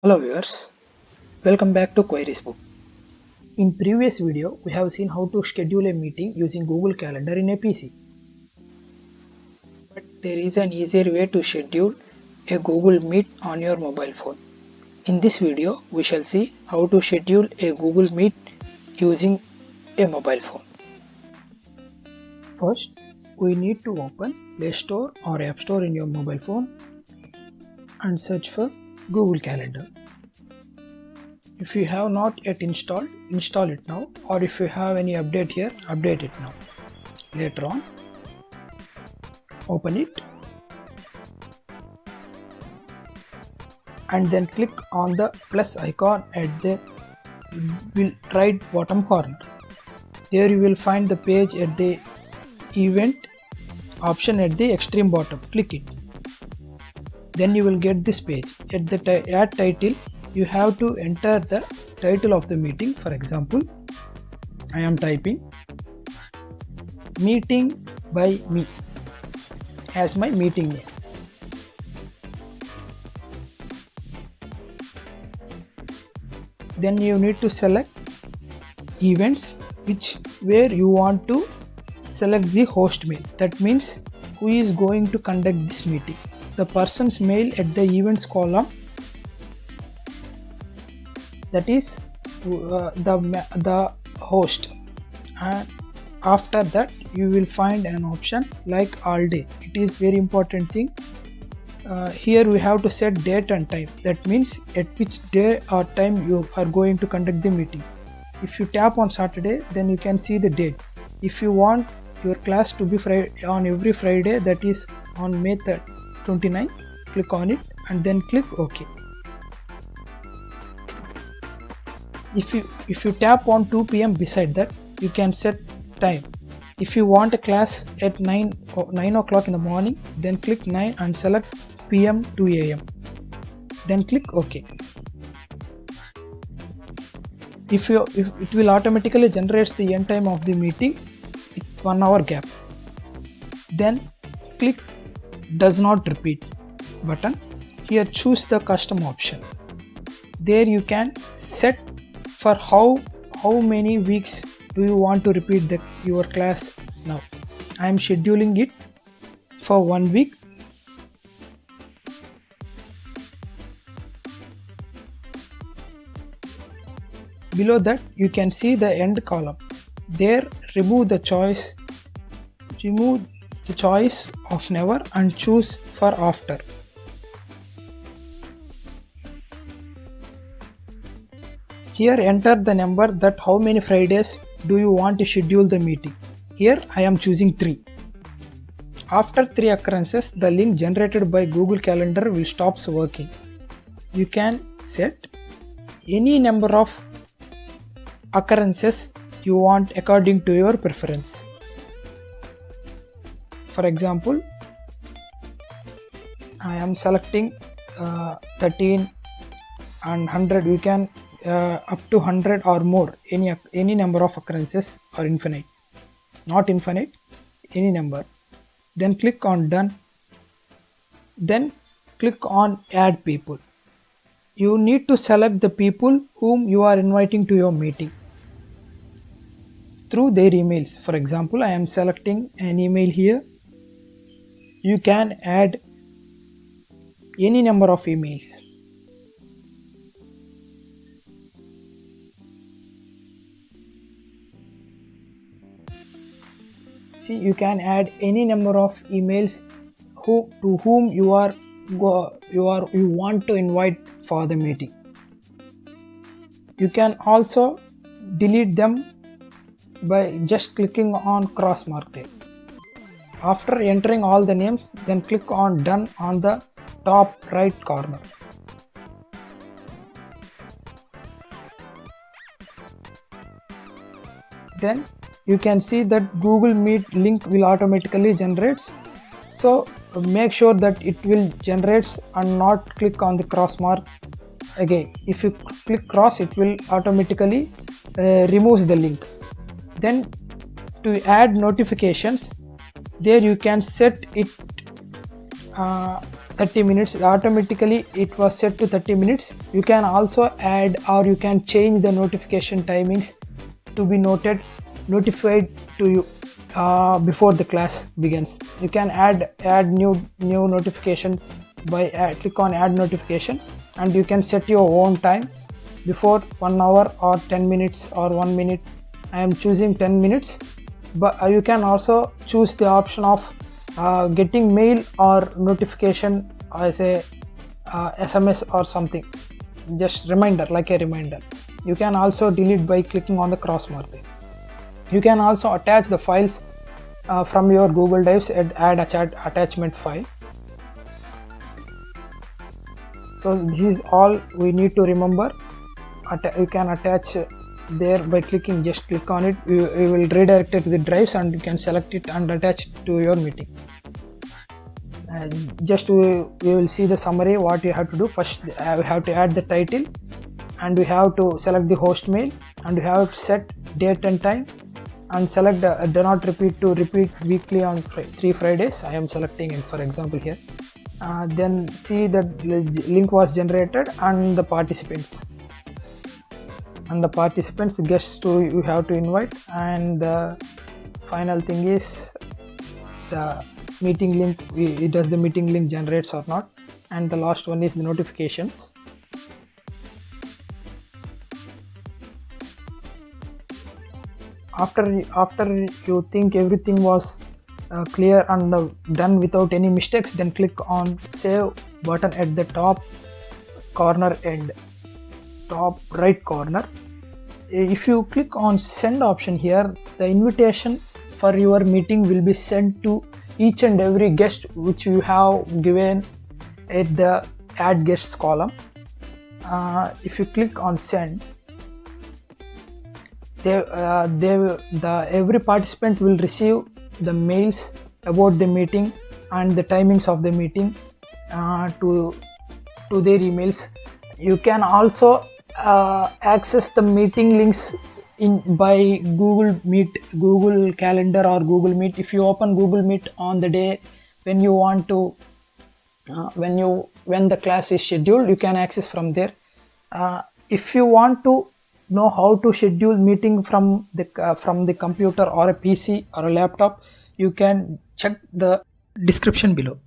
Hello viewers, welcome back to Queries Book. In previous video, we have seen how to schedule a meeting using Google Calendar in a PC. But there is an easier way to schedule a Google Meet on your mobile phone. In this video, we shall see how to schedule a Google Meet using a mobile phone. First, we need to open Play Store or App Store in your mobile phone and search for Google Calendar. If you have not yet installed, install it now, or if you have any update here, update it now. Later on, open it and then click on the plus icon at the right bottom corner. There you will find the page at the event option at the extreme bottom. Click it. Then you will get this page. At the add title, you have to enter the title of the meeting. For example, I am typing meeting by me as my meeting name. Then you need to select events where you want to select the host mail. That means who is going to conduct this meeting. The person's mail at the events column, that is the host, and after that you will find an option like all day. It is very important thing. Here we have to set date and time. That means at which day or time you are going to conduct the meeting. If you tap on Saturday, then you can see the date. If you want your class to be on every Friday, that is on May 29, click on it and then click OK. If you tap on 2 p.m. beside that, you can set time. If you want a class at 9 o'clock in the morning, then click 9 and select PM to AM. Then click OK. If it will automatically generate the end time of the meeting with 1 hour gap. Then click does not repeat button. Here choose the custom option. There you can set for how many weeks do you want to repeat your class now. I am scheduling it for 1 week. Below that you can see the end column. There remove the choice of never and choose for after. Here enter the number that how many Fridays do you want to schedule the meeting. Here I am choosing 3. After 3 occurrences, the link generated by Google Calendar will stop working. You can set any number of occurrences you want according to your preference. For example, I am selecting 13 and 100. You can up to 100 or more, any number of occurrences, or infinite, not infinite, any number. Then click on done. Then click on add people. You need to select the people whom you are inviting to your meeting through their emails. For example, I am selecting an email here. You can add any number of emails. See, you can add any number of emails to whom you want to invite for the meeting. You can also delete them by just clicking on cross mark there. After entering all the names, then click on done on the top right corner. Then you can see that Google Meet link will automatically generate. So make sure that it will generate and not click on the cross mark again. If you click cross, it will automatically remove the link. Then to add notifications, there you can set it 30 minutes. Automatically it was set to 30 minutes. You can also add or you can change the notification timings to be notified to you before the class begins. You can add new notifications by click on add notification, and you can set your own time before 1 hour or 10 minutes or 1 minute. I am choosing 10 minutes, but you can also choose the option of getting mail or notification as a SMS or something, just reminder, like a reminder. You can also delete by clicking on the cross mark. You can also attach the files from your Google Drives and add a chat attachment file. So this is all we need to remember. You can attach there by clicking, just click on it. You will redirect it to the drives, and you can select it and attach it to your meeting. We will see the summary. What you have to do first, we have to add the title, and we have to select the host mail, and we have to set date and time, and select do not repeat to repeat weekly on 3 Fridays. I am selecting it, for example, here. Then see that link was generated, and the participants guests to you have to invite, and the final thing is the meeting link. Does the meeting link generates or not? And the last one is the notifications. After you think everything was clear and done without any mistakes, then click on save button at the top right corner. If you click on send option here, the invitation for your meeting will be sent to each and every guest which you have given at the add guests column. If you click on send, every participant will receive the mails about the meeting and the timings of the meeting to their emails. You can also access the meeting links by Google Meet, Google Calendar, or Google Meet. If you open Google Meet on the day when you want to when the class is scheduled, you can access from there. If you want to know how to schedule meeting from the computer or a PC or a laptop, you can check the description below.